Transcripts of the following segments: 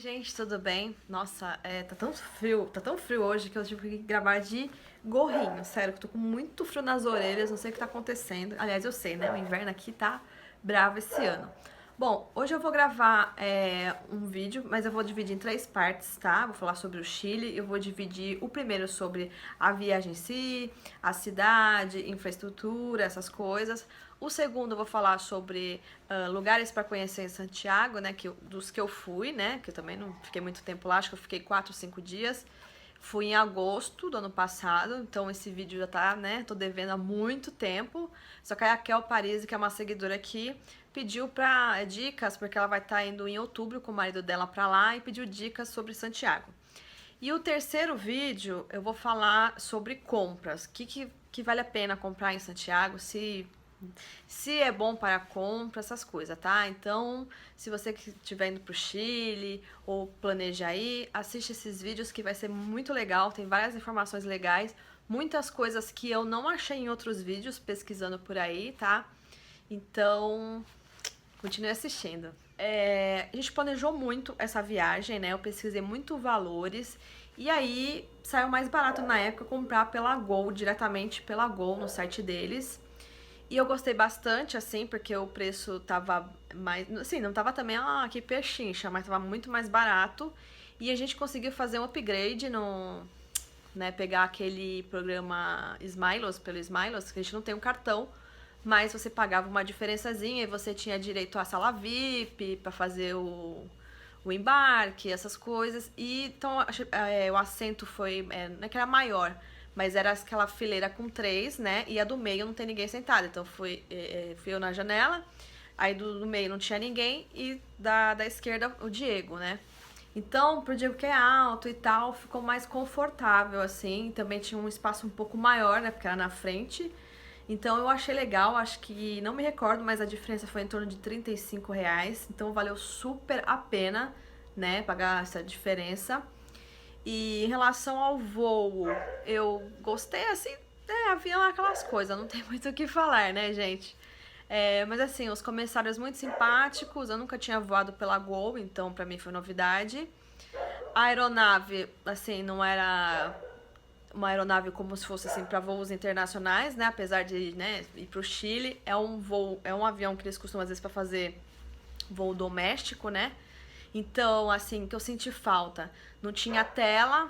Gente, tudo bem? Nossa, tá tão frio hoje que eu tive que gravar de gorrinho, sério, que eu tô com muito frio nas orelhas, não sei o que tá acontecendo. Aliás, eu sei, né? O inverno aqui tá bravo esse ano. Bom, hoje eu vou gravar um vídeo, mas eu vou dividir em três partes, tá? Vou falar sobre o Chile, eu vou dividir o primeiro sobre a viagem em si, a cidade, infraestrutura, essas coisas. O segundo eu vou falar sobre lugares para conhecer em Santiago, né? Dos que eu fui, né? Que eu também não fiquei muito tempo lá, acho que eu fiquei 4, 5 dias. Fui em agosto do ano passado, então esse vídeo já tá, né? Tô devendo há muito tempo. Só que a Raquel Paris, que é uma seguidora aqui, pediu dicas, porque ela vai estar indo em outubro com o marido dela pra lá e pediu dicas sobre Santiago. E o terceiro vídeo eu vou falar sobre compras. Que vale a pena comprar em Santiago, se é bom para compra, essas coisas, tá? Então, se você estiver indo pro Chile ou planeja ir, assiste esses vídeos que vai ser muito legal, tem várias informações legais, muitas coisas que eu não achei em outros vídeos pesquisando por aí, tá? Então, continue assistindo. A gente planejou muito essa viagem, né? Eu pesquisei muito valores e aí saiu mais barato na época comprar pela Gol, diretamente pela Gol no site deles. E eu gostei bastante, assim, porque o preço tava mais. Assim, não tava também, que pechincha, mas tava muito mais barato. E a gente conseguiu fazer um upgrade no. Né, pegar aquele programa Smilos, pelo Smilos, que a gente não tem um cartão, mas você pagava uma diferençazinha e você tinha direito à sala VIP pra fazer o embarque, essas coisas. E então o assento foi. Não é que era maior, mas era aquela fileira com três, né? E a do meio não tem ninguém sentado. Então fui eu na janela, aí do meio não tinha ninguém, e da esquerda o Diego, né? Então, pro Diego que é alto e tal, ficou mais confortável, assim. Também tinha um espaço um pouco maior, né? Porque era na frente. Então eu achei legal, acho que não me recordo, mas a diferença foi em torno de R$ 35. Então valeu super a pena, né? Pagar essa diferença. E em relação ao voo, eu gostei, assim, avião é aquelas coisas, não tem muito o que falar, né, gente? Mas assim, os comissários muito simpáticos, eu nunca tinha voado pela Gol, então pra mim foi novidade. A aeronave, assim, não era uma aeronave como se fosse assim para voos internacionais, né? Apesar de, né, ir pro Chile, é um avião que eles costumam às vezes para fazer voo doméstico, né? Então, assim, que eu senti falta. Não tinha tela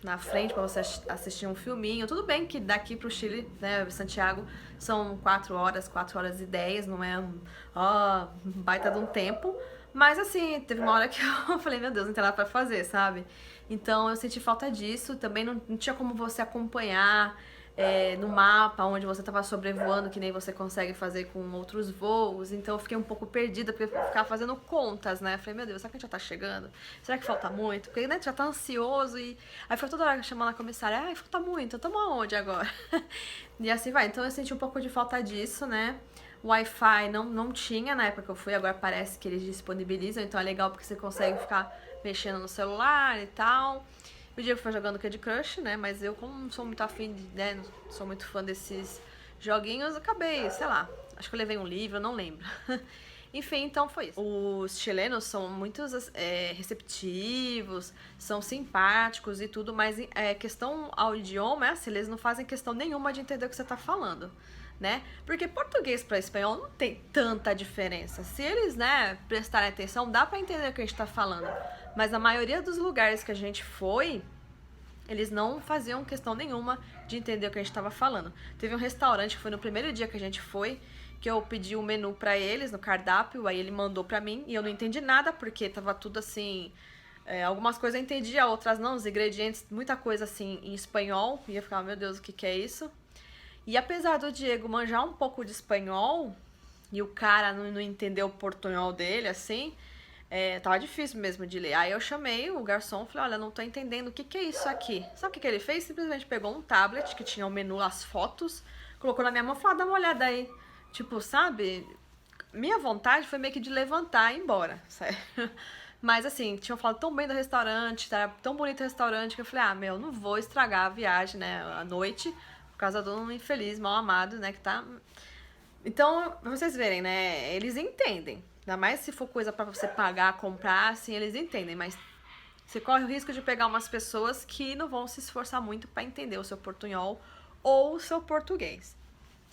na frente para você assistir um filminho. Tudo bem que daqui pro Chile, né, Santiago, são 4 horas e 10, não é um baita de um tempo. Mas assim, teve uma hora que eu falei, meu Deus, não tem nada pra fazer, sabe? Então eu senti falta disso. Também não tinha como você acompanhar no mapa onde você estava sobrevoando, que nem você consegue fazer com outros voos. Então eu fiquei um pouco perdida, porque eu ficava fazendo contas, né? Eu falei, meu Deus, será que a gente já tá chegando? Será que falta muito? Porque, né, já tá ansioso e... Aí foi toda hora chamando a comissária, ai, falta muito, tamo aonde agora? E assim vai. Então eu senti um pouco de falta disso, né? Wi-Fi não tinha na época que eu fui, agora parece que eles disponibilizam, então é legal porque você consegue ficar mexendo no celular e tal. O Diego foi jogando Candy Crush, né? Mas eu, como não sou muito afim, né? Não sou muito fã desses joguinhos, acabei, sei lá. Acho que eu levei um livro, eu não lembro. Enfim, então foi isso. Os chilenos são muito receptivos, são simpáticos e tudo, mas questão ao idioma, assim, eles não fazem questão nenhuma de entender o que você tá falando, né? Porque português para espanhol não tem tanta diferença. Se eles, né, prestarem atenção, dá para entender o que a gente tá falando. Mas a maioria dos lugares que a gente foi, eles não faziam questão nenhuma de entender o que a gente estava falando. Teve um restaurante que foi no primeiro dia que a gente foi, que eu pedi o menu para eles no cardápio, aí ele mandou para mim e eu não entendi nada porque tava tudo assim, algumas coisas eu entendia, outras não, os ingredientes, muita coisa assim em espanhol, e eu ficava, meu Deus, o que é isso? E apesar do Diego manjar um pouco de espanhol e o cara não entendeu o portunhol dele, assim, tava difícil mesmo de ler. Aí eu chamei o garçom e falei, olha, não tô entendendo o que é isso aqui. Sabe o que ele fez? Simplesmente pegou um tablet que tinha o menu, as fotos, colocou na minha mão e falou, dá uma olhada aí. Tipo, sabe? Minha vontade foi meio que de levantar e ir embora, sério. Mas assim, tinham falado tão bem do restaurante, era tão bonito o restaurante, que eu falei, meu, não vou estragar a viagem, né, a noite, por causa de um infeliz mal amado, né, que tá... Então, pra vocês verem, né, eles entendem. Ainda mais se for coisa pra você pagar, comprar, assim, eles entendem. Mas você corre o risco de pegar umas pessoas que não vão se esforçar muito para entender o seu portunhol ou o seu português.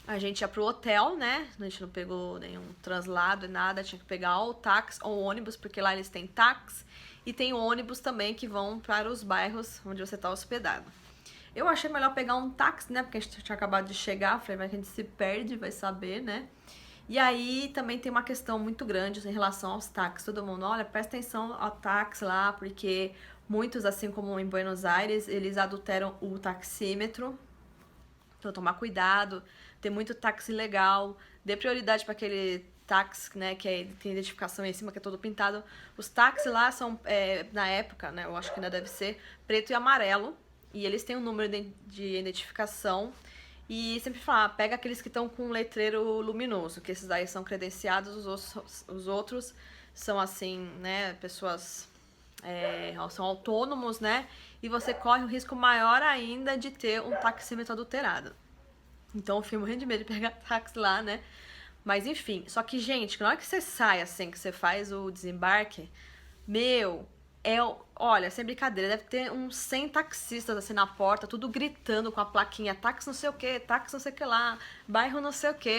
A gente ia pro hotel, né? A gente não pegou nenhum translado e nada, tinha que pegar ou táxi ou ônibus, porque lá eles têm táxi e tem ônibus também que vão para os bairros onde você está hospedado. Eu achei melhor pegar um táxi, né? Porque a gente tinha acabado de chegar, falei, vai que a gente se perde, vai saber, né? E aí também tem uma questão muito grande em relação aos táxis. Todo mundo, olha, presta atenção ao táxi lá, porque muitos, assim como em Buenos Aires, eles adulteram o taxímetro. Então tomar cuidado, tem muito táxi legal, dê prioridade para aquele táxi, né, tem identificação em cima, que é todo pintado. Os táxis lá são, na época, né, eu acho que ainda deve ser preto e amarelo, e eles têm um número de identificação. E sempre falar, pega aqueles que estão com um letreiro luminoso, que esses daí são credenciados, os outros são assim, né, pessoas são autônomos, né, e você corre o risco maior ainda de ter um taxímetro adulterado. Então eu fico morrendo de medo de pegar táxi lá, né, mas enfim, só que, gente, na hora que você sai assim, que você faz o desembarque, meu, olha, sem brincadeira, deve ter uns 100 taxistas assim na porta, tudo gritando com a plaquinha, táxi não sei o que, táxi não sei o que lá, bairro não sei o que.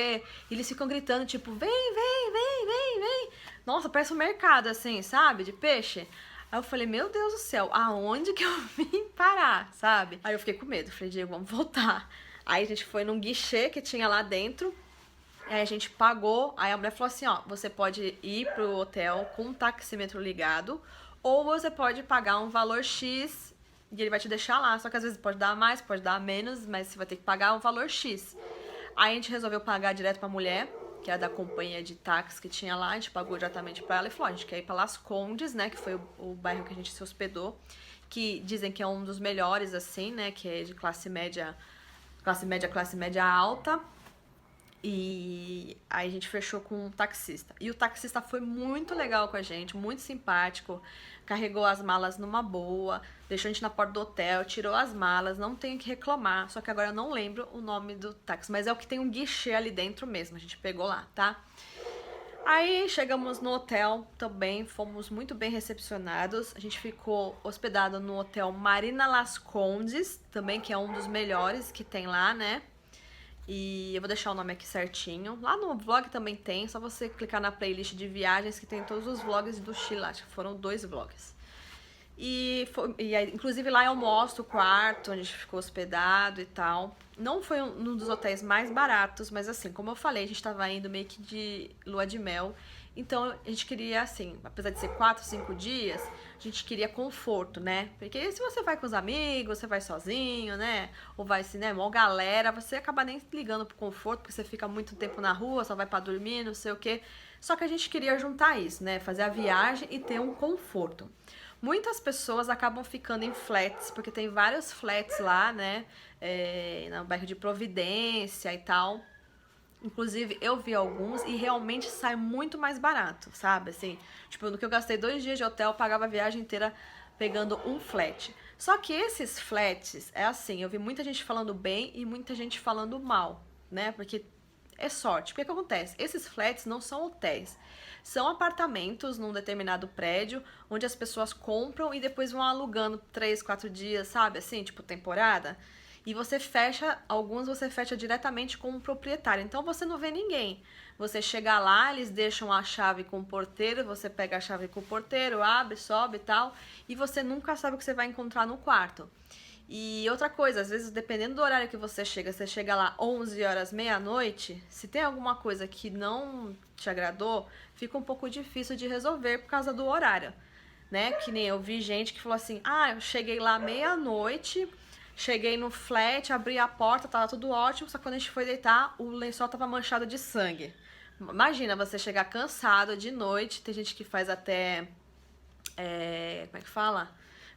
E eles ficam gritando, tipo, vem, vem, vem, vem, vem. Nossa, parece um mercado assim, sabe, de peixe. Aí eu falei, meu Deus do céu, aonde que eu vim parar, sabe? Aí eu fiquei com medo, falei, Diego, vamos voltar. Aí a gente foi num guichê que tinha lá dentro. Aí a gente pagou, aí a mulher falou assim, ó, você pode ir pro hotel com o taxímetro ligado, ou você pode pagar um valor X e ele vai te deixar lá. Só que às vezes pode dar mais, pode dar menos, mas você vai ter que pagar um valor X. Aí a gente resolveu pagar direto pra mulher, que é da companhia de táxi que tinha lá, a gente pagou diretamente pra ela e falou, a gente quer ir pra Las Condes, né, que foi o bairro que a gente se hospedou, que dizem que é um dos melhores, assim, né, que é de classe média alta. E aí a gente fechou com um taxista. E o taxista foi muito legal com a gente, muito simpático. Carregou as malas numa boa, deixou a gente na porta do hotel, tirou as malas, não tenho que reclamar. Só que agora eu não lembro o nome do táxi, mas é o que tem um guichê ali dentro mesmo, a gente pegou lá, tá? Aí chegamos no hotel também, fomos muito bem recepcionados. A gente ficou hospedado no hotel Marina Las Condes, também que é um dos melhores que tem lá, né? E eu vou deixar o nome aqui certinho. Lá no vlog também tem, só você clicar na playlist de viagens que tem todos os vlogs do Chile, acho que foram 2 vlogs. Inclusive lá eu mostro o quarto onde a gente ficou hospedado e tal. Não foi um dos hotéis mais baratos, mas assim, como eu falei, a gente tava indo meio que de lua de mel. Então a gente queria, assim, apesar de ser 4, 5 dias, a gente queria conforto, né? Porque se você vai com os amigos, você vai sozinho, né? Ou vai assim, né? Mó galera, você acaba nem ligando pro conforto, porque você fica muito tempo na rua, só vai pra dormir, não sei o quê. Só que a gente queria juntar isso, né? Fazer a viagem e ter um conforto. Muitas pessoas acabam ficando em flats, porque tem vários flats lá, né? No bairro de Providência e tal. Inclusive, eu vi alguns e realmente sai muito mais barato, sabe? Assim, tipo, no que eu gastei 2 dias de hotel, eu pagava a viagem inteira pegando um flat. Só que esses flats, é assim, eu vi muita gente falando bem e muita gente falando mal, né? Porque é sorte. Porque o que acontece? Esses flats não são hotéis. São apartamentos num determinado prédio, onde as pessoas compram e depois vão alugando 3, 4 dias, sabe? Assim, tipo, temporada. E você fecha, alguns você fecha diretamente com o proprietário. Então você não vê ninguém. Você chega lá, eles deixam a chave com o porteiro, você pega a chave com o porteiro, abre, sobe e tal, e você nunca sabe o que você vai encontrar no quarto. E outra coisa, às vezes, dependendo do horário que você chega lá 11 horas, meia-noite, se tem alguma coisa que não te agradou, fica um pouco difícil de resolver por causa do horário, né? Que nem eu vi gente que falou assim, eu cheguei lá meia-noite, cheguei no flat, abri a porta, tava tudo ótimo, só que quando a gente foi deitar, o lençol tava manchado de sangue. Imagina você chegar cansado de noite, tem gente que faz até, como é que fala?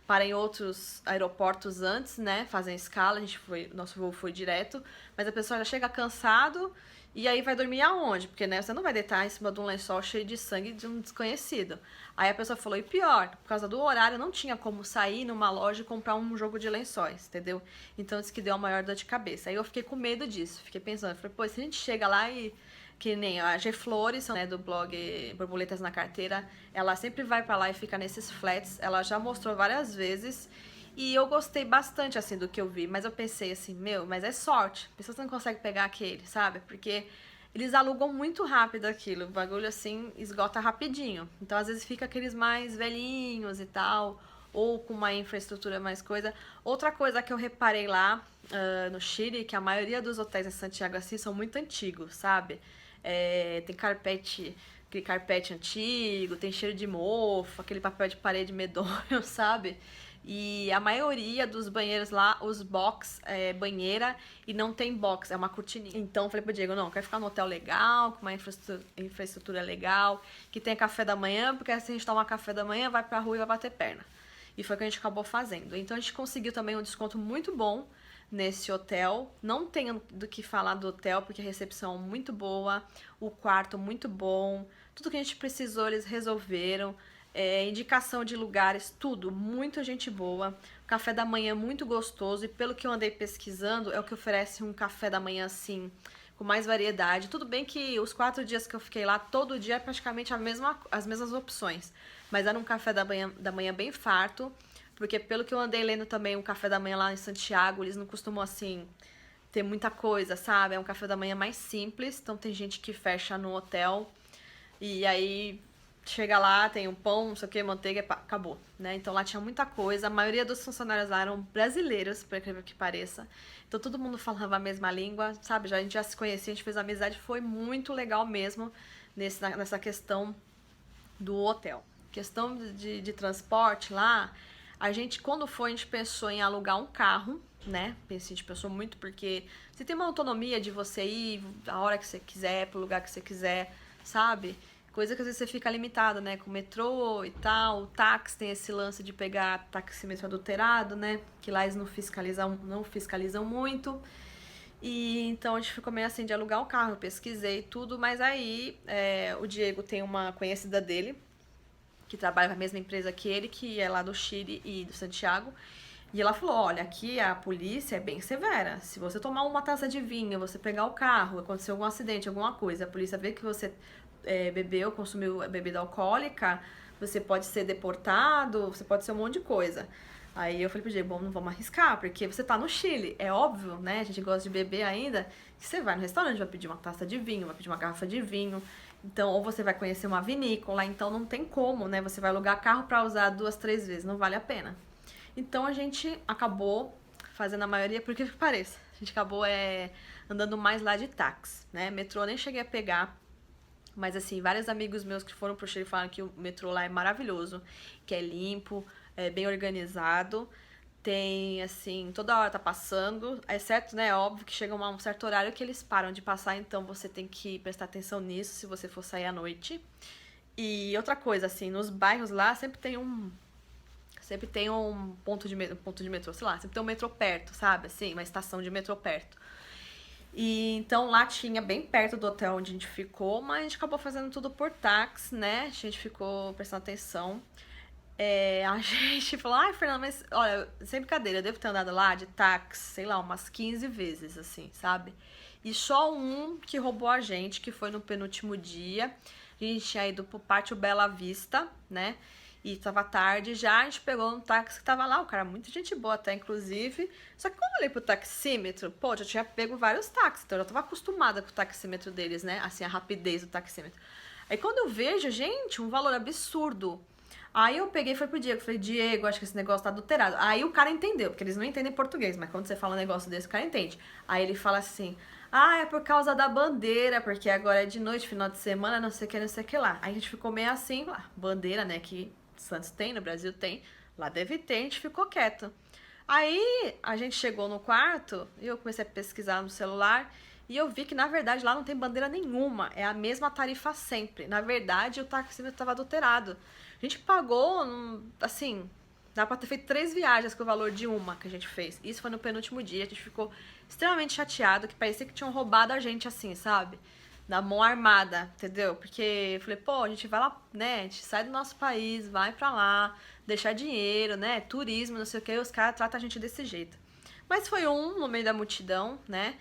Para em outros aeroportos antes, né? Fazem escala, nosso voo foi direto, mas a pessoa já chega cansado e aí vai dormir aonde? Porque, né, você não vai deitar em cima de um lençol cheio de sangue de um desconhecido. Aí a pessoa falou, e pior, por causa do horário, não tinha como sair numa loja e comprar um jogo de lençóis, entendeu? Então isso que deu a maior dor de cabeça. Aí eu fiquei com medo disso, fiquei pensando, falei, pô, se a gente chega lá e Que nem a G Flores, né, do blog Borboletas na Carteira, ela sempre vai pra lá e fica nesses flats, ela já mostrou várias vezes, e eu gostei bastante, assim, do que eu vi, mas eu pensei assim, meu, mas é sorte, a pessoa não consegue pegar aquele, sabe? Porque eles alugam muito rápido aquilo, o bagulho, assim, esgota rapidinho. Então, às vezes, fica aqueles mais velhinhos e tal, ou com uma infraestrutura mais coisa. Outra coisa que eu reparei lá no Chile, que a maioria dos hotéis em Santiago, assim, são muito antigos, sabe? Tem carpete, aquele carpete antigo, tem cheiro de mofo, aquele papel de parede medonho, sabe? E a maioria dos banheiros lá, os box é banheira e não tem box, é uma cortininha. Então eu falei pro Diego, não, quero ficar num hotel legal, com uma infraestrutura legal, que tenha café da manhã, porque assim a gente toma café da manhã, vai pra rua e vai bater perna. E foi o que a gente acabou fazendo. Então a gente conseguiu também um desconto muito bom nesse hotel. Não tenho do que falar do hotel, porque a recepção muito boa, o quarto muito bom, tudo que a gente precisou eles resolveram. Indicação de lugares, tudo, muita gente boa. Café da manhã muito gostoso e pelo que eu andei pesquisando, é o que oferece um café da manhã assim, com mais variedade. Tudo bem que os 4 dias que eu fiquei lá, todo dia é praticamente as mesmas opções. Mas era um café da manhã bem farto, porque pelo que eu andei lendo também, um café da manhã lá em Santiago, eles não costumam assim ter muita coisa, sabe? É um café da manhã mais simples, então tem gente que fecha no hotel e aí chega lá, tem um pão, não sei o que, manteiga, acabou, né? Então lá tinha muita coisa, a maioria dos funcionários lá eram brasileiros, por incrível que pareça. Então todo mundo falava a mesma língua, sabe? A gente já se conhecia, a gente fez amizade, foi muito legal mesmo nessa questão do hotel. Questão de transporte lá, a gente, quando foi, a gente pensou em alugar um carro, né? A gente pensou muito porque você tem uma autonomia de você ir a hora que você quiser, pro lugar que você quiser, sabe? Coisa que às vezes você fica limitado, né? Com o metrô e tal. O táxi tem esse lance de pegar taxímetro adulterado, né? Que lá eles não fiscalizam muito. E então a gente ficou meio assim de alugar um carro. Eu pesquisei tudo, mas aí o Diego tem uma conhecida dele que trabalha na mesma empresa que ele, que é lá do Chile e do Santiago. E ela falou, olha, aqui a polícia é bem severa. Se você tomar uma taça de vinho, você pegar o carro, acontecer algum acidente, alguma coisa, a polícia vê que você bebeu, consumiu bebida alcoólica, você pode ser deportado, você pode ser um monte de coisa. Aí eu falei pro Diego, bom, não vamos arriscar, porque você tá no Chile, é óbvio, né? A gente gosta de beber ainda, que você vai no restaurante, vai pedir uma taça de vinho, vai pedir uma garrafa de vinho. Então, ou você vai conhecer uma vinícola, então não tem como, né? Você vai alugar carro pra usar 2, 3 vezes, não vale a pena. Então a gente acabou fazendo a maioria, por que pareça, a gente acabou andando mais lá de táxi, né? Metrô eu nem cheguei a pegar, mas assim, vários amigos meus que foram pro Chile falaram que o metrô lá é maravilhoso, que é limpo, é bem organizado, tem assim, toda hora tá passando, exceto, né, óbvio que chega um certo horário que eles param de passar, então você tem que prestar atenção nisso se você for sair à noite. E outra coisa, assim, nos bairros lá sempre tem um ponto de metrô, sei lá, sempre tem um metrô perto, sabe? Assim, uma estação de metrô perto. E então lá tinha bem perto do hotel onde a gente ficou, mas a gente acabou fazendo tudo por táxi, né? A gente ficou prestando atenção. A gente falou, ai, Fernanda, mas olha, sem brincadeira, eu devo ter andado lá de táxi, sei lá, umas 15 vezes, assim, sabe? E só um que roubou a gente, que foi no penúltimo dia. A gente tinha ido pro Pátio Bela Vista, né? E tava tarde já, a gente pegou um táxi que tava lá, o cara, muita gente boa até, inclusive. Só que quando eu olhei pro taxímetro, pô, já tinha pego vários táxis, então eu já tava acostumada com o taxímetro deles, né? Assim, a rapidez do taxímetro. Aí quando eu vejo, gente, um valor absurdo. Aí eu peguei e falei pro Diego, falei, Diego, acho que esse negócio tá adulterado. Aí o cara entendeu, porque eles não entendem português, mas quando você fala um negócio desse, o cara entende. Aí ele fala assim, é por causa da bandeira, porque agora é de noite, final de semana, não sei o que, não sei o que lá. Aí a gente ficou meio assim, lá, bandeira, né, que Santos tem, no Brasil tem, lá deve ter, a gente ficou quieto. Aí a gente chegou no quarto e eu comecei a pesquisar no celular e eu vi que na verdade lá não tem bandeira nenhuma, é a mesma tarifa sempre. Na verdade o taxímetro estava adulterado. A gente pagou, assim, dá pra ter feito 3 viagens com o valor de uma que a gente fez. Isso foi no penúltimo dia, a gente ficou extremamente chateado, que parecia que tinham roubado a gente assim, sabe? Da mão armada, entendeu? Porque eu falei, pô, a gente vai lá, né? A gente sai do nosso país, vai pra lá, deixar dinheiro, né? Turismo, não sei o que, e os caras tratam a gente desse jeito. Mas foi um no meio da multidão, né?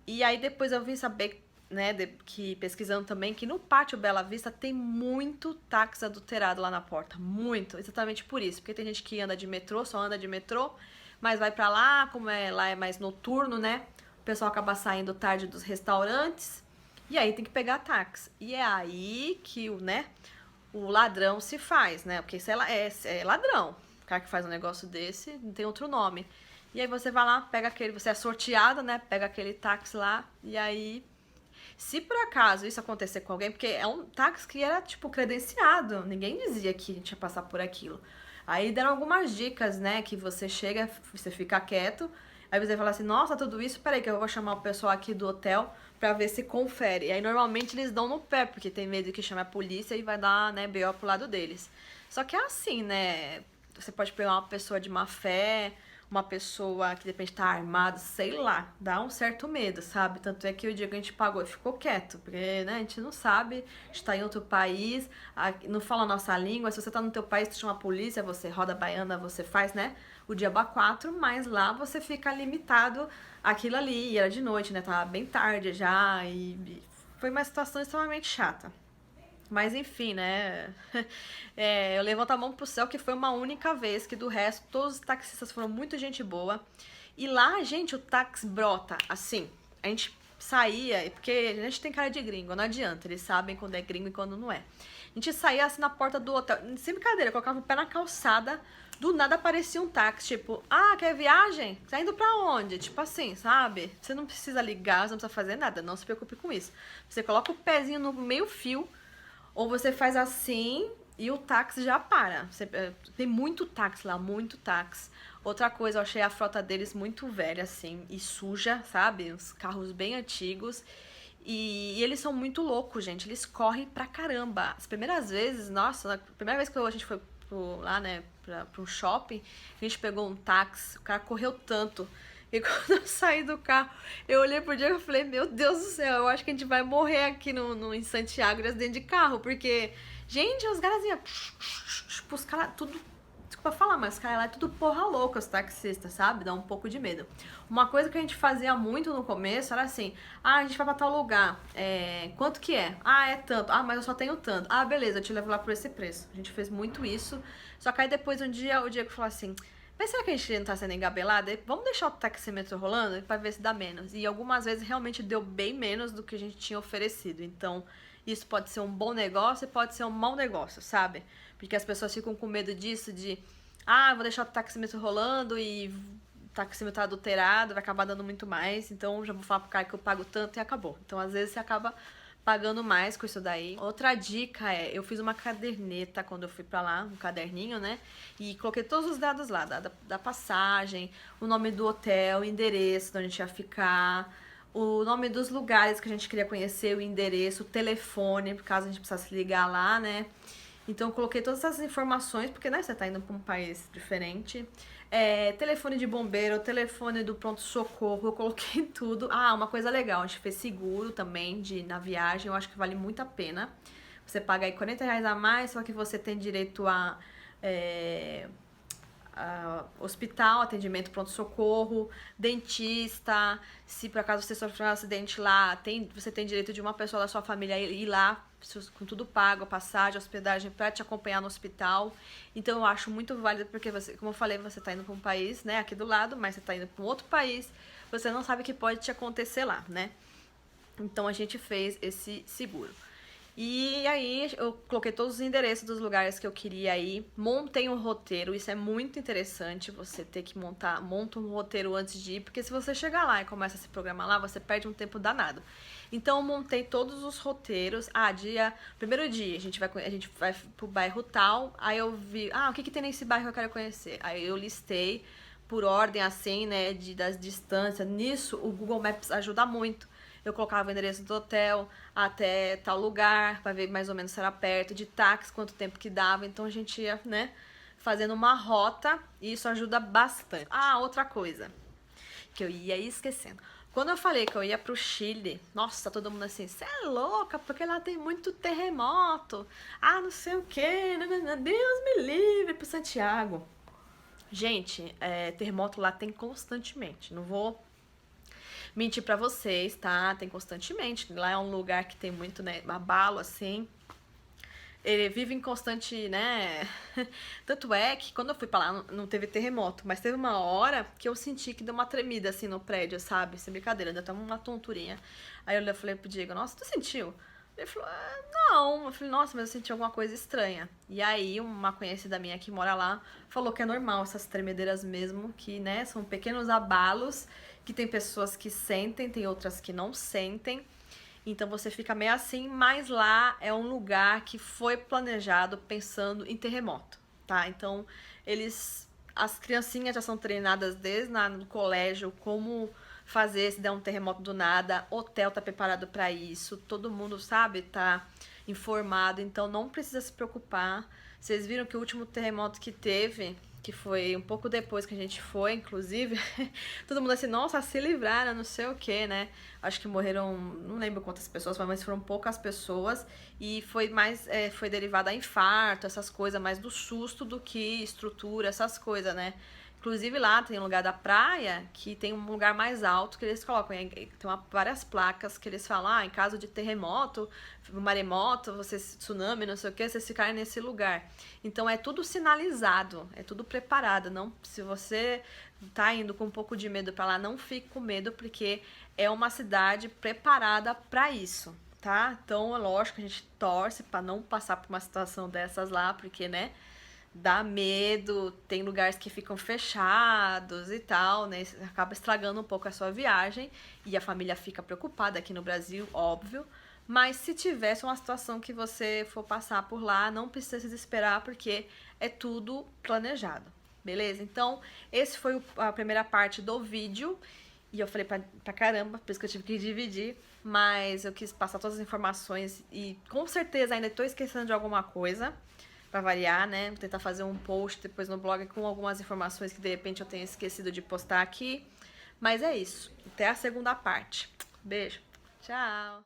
E aí depois eu vim saber, né, que pesquisando também, que no Pátio Bela Vista tem muito táxi adulterado lá na porta. Muito. Exatamente por isso. Porque tem gente que anda de metrô, só anda de metrô, mas vai pra lá, como lá é mais noturno, né? O pessoal acaba saindo tarde dos restaurantes. E aí tem que pegar táxi. E é aí que o ladrão se faz, né? Porque isso é ladrão. O cara que faz um negócio desse não tem outro nome. E aí você vai lá, pega aquele, você é sorteado, né? Pega aquele táxi lá e aí, se por acaso isso acontecer com alguém, porque é um táxi que era tipo credenciado, ninguém dizia que a gente ia passar por aquilo. Aí deram algumas dicas, né? Que você chega, você fica quieto, aí você fala assim, nossa, tudo isso, peraí que eu vou chamar o pessoal aqui do hotel pra ver se confere. E aí normalmente eles dão no pé, porque tem medo que chame a polícia e vai dar, né, BO pro lado deles. Só que é assim, né? Você pode pegar uma pessoa de má fé, uma pessoa que de repente tá armado, sei lá, dá um certo medo, sabe? Tanto é que o dia que a gente pagou e ficou quieto, porque, né, a gente não sabe, está em outro país, não fala a nossa língua, se você tá no teu país, tu chama a polícia, você roda a baiana, você faz, né, o diabo 4, mas lá você fica limitado àquilo ali, e era de noite, né, tava bem tarde já, e foi uma situação extremamente chata. Mas enfim, né? Eu levanto a mão pro céu que foi uma única vez, que do resto todos os taxistas foram muito gente boa. E lá, gente, o táxi brota assim. A gente saía, porque a gente tem cara de gringo, não adianta, eles sabem quando é gringo e quando não é. A gente saía assim na porta do hotel, sem brincadeira, colocava o pé na calçada, do nada aparecia um táxi, tipo, quer viagem? Tá indo pra onde? Tipo assim, sabe? Você não precisa ligar, você não precisa fazer nada, não se preocupe com isso. Você coloca o pezinho no meio fio, ou você faz assim e o táxi já para. Tem muito táxi lá, muito táxi. Outra coisa, eu achei a frota deles muito velha, assim, e suja, sabe? Uns carros bem antigos. E eles são muito loucos, gente. Eles correm pra caramba. As primeiras vezes, nossa, a primeira vez que a gente foi lá, né, pra um shopping, a gente pegou um táxi, o cara correu tanto. E quando eu saí do carro, eu olhei pro Diego e falei, meu Deus do céu, eu acho que a gente vai morrer aqui em Santiago, dentro de carro, porque, gente, os caras iam, os caras, tudo, desculpa falar, mas os caras lá é tudo porra louca, os taxistas, sabe? Dá um pouco de medo. Uma coisa que a gente fazia muito no começo era assim, a gente vai pra tal lugar, quanto que é? É tanto, mas eu só tenho tanto. Beleza, eu te levo lá por esse preço. A gente fez muito isso, só que aí depois um dia o Diego falou assim, mas será que a gente não tá sendo engabelada? Vamos deixar o taxímetro rolando pra ver se dá menos. E algumas vezes realmente deu bem menos do que a gente tinha oferecido. Então, isso pode ser um bom negócio e pode ser um mau negócio, sabe? Porque as pessoas ficam com medo disso, vou deixar o taxímetro rolando e o taxímetro tá adulterado, vai acabar dando muito mais. Então, já vou falar pro cara que eu pago tanto e acabou. Então, às vezes, você acaba pagando mais com isso daí. Outra dica eu fiz uma caderneta quando eu fui pra lá, um caderninho, né? E coloquei todos os dados lá, da passagem, o nome do hotel, o endereço onde a gente ia ficar, o nome dos lugares que a gente queria conhecer, o endereço, o telefone, por caso a gente precisasse ligar lá, né? Então eu coloquei todas essas informações, porque, né, você tá indo pra um país diferente. Telefone de bombeiro, telefone do pronto-socorro, eu coloquei tudo. Uma coisa legal, a gente fez seguro também na viagem, eu acho que vale muito a pena. Você paga aí R$ 40 a mais, só que você tem direito a hospital, atendimento pronto-socorro, dentista, se por acaso você sofreu um acidente lá, você tem direito de uma pessoa da sua família ir lá, com tudo pago, a passagem, a hospedagem, pra te acompanhar no hospital. Então eu acho muito válido, porque você, como eu falei, você tá indo pra um país, né, aqui do lado, mas você tá indo pra um outro país, você não sabe o que pode te acontecer lá, né? Então a gente fez esse seguro. E aí eu coloquei todos os endereços dos lugares que eu queria ir, montei um roteiro, isso é muito interessante, você ter que monta um roteiro antes de ir, porque se você chegar lá e começa a se programar lá, você perde um tempo danado. Então eu montei todos os roteiros, primeiro dia a gente vai pro bairro tal, aí eu vi, o que tem nesse bairro que eu quero conhecer? Aí eu listei por ordem assim, né, das distâncias, nisso o Google Maps ajuda muito. Eu colocava o endereço do hotel até tal lugar, pra ver mais ou menos se era perto, de táxi, quanto tempo que dava. Então a gente ia, né, fazendo uma rota e isso ajuda bastante. Outra coisa que eu ia esquecendo. Quando eu falei que eu ia pro Chile, nossa, todo mundo assim, você é louca, porque lá tem muito terremoto. Não sei o que, Deus me livre pro Santiago. Gente, terremoto lá tem constantemente, não vou mentir pra vocês, tá? Tem constantemente. Lá é um lugar que tem muito, né, abalo, assim. Ele vive em constante, né? Tanto é que quando eu fui pra lá, não teve terremoto, mas teve uma hora que eu senti que deu uma tremida assim no prédio, sabe? Sem brincadeira, deu até uma tonturinha. Aí eu falei pro Diego, nossa, tu sentiu? Ele falou, não. Eu falei, nossa, mas eu senti alguma coisa estranha. E aí, uma conhecida minha que mora lá falou que é normal essas tremedeiras mesmo, que, né, são pequenos abalos, que tem pessoas que sentem, tem outras que não sentem. Então você fica meio assim, mas lá é um lugar que foi planejado pensando em terremoto, tá? Então as criancinhas já são treinadas desde no colégio como fazer se der um terremoto do nada, hotel tá preparado para isso, todo mundo sabe, tá informado, então não precisa se preocupar. Vocês viram que o último terremoto que teve, que foi um pouco depois que a gente foi, inclusive, todo mundo assim, nossa, se livraram, não sei o que, né? Acho que morreram, não lembro quantas pessoas, mas foram poucas pessoas e foi mais, foi derivado a infarto, essas coisas, mais do susto do que estrutura, essas coisas, né? Inclusive lá tem um lugar da praia que tem um lugar mais alto que eles colocam. Tem várias placas que eles falam, em caso de terremoto, maremoto, vocês, tsunami, não sei o que, vocês ficarem nesse lugar. Então é tudo sinalizado, é tudo preparado. Não, se você tá indo com um pouco de medo pra lá, não fique com medo, porque é uma cidade preparada pra isso, tá? Então é lógico que a gente torce pra não passar por uma situação dessas lá, porque, né? Dá medo, tem lugares que ficam fechados e tal, né? Acaba estragando um pouco a sua viagem e a família fica preocupada aqui no Brasil, óbvio. Mas se tivesse uma situação que você for passar por lá, não precisa se desesperar porque é tudo planejado, beleza? Então, esse foi a primeira parte do vídeo e eu falei pra caramba, por isso que eu tive que dividir, mas eu quis passar todas as informações e com certeza ainda estou esquecendo de alguma coisa pra variar, né? Vou tentar fazer um post depois no blog com algumas informações que de repente eu tenha esquecido de postar aqui. Mas é isso. Até a segunda parte. Beijo. Tchau.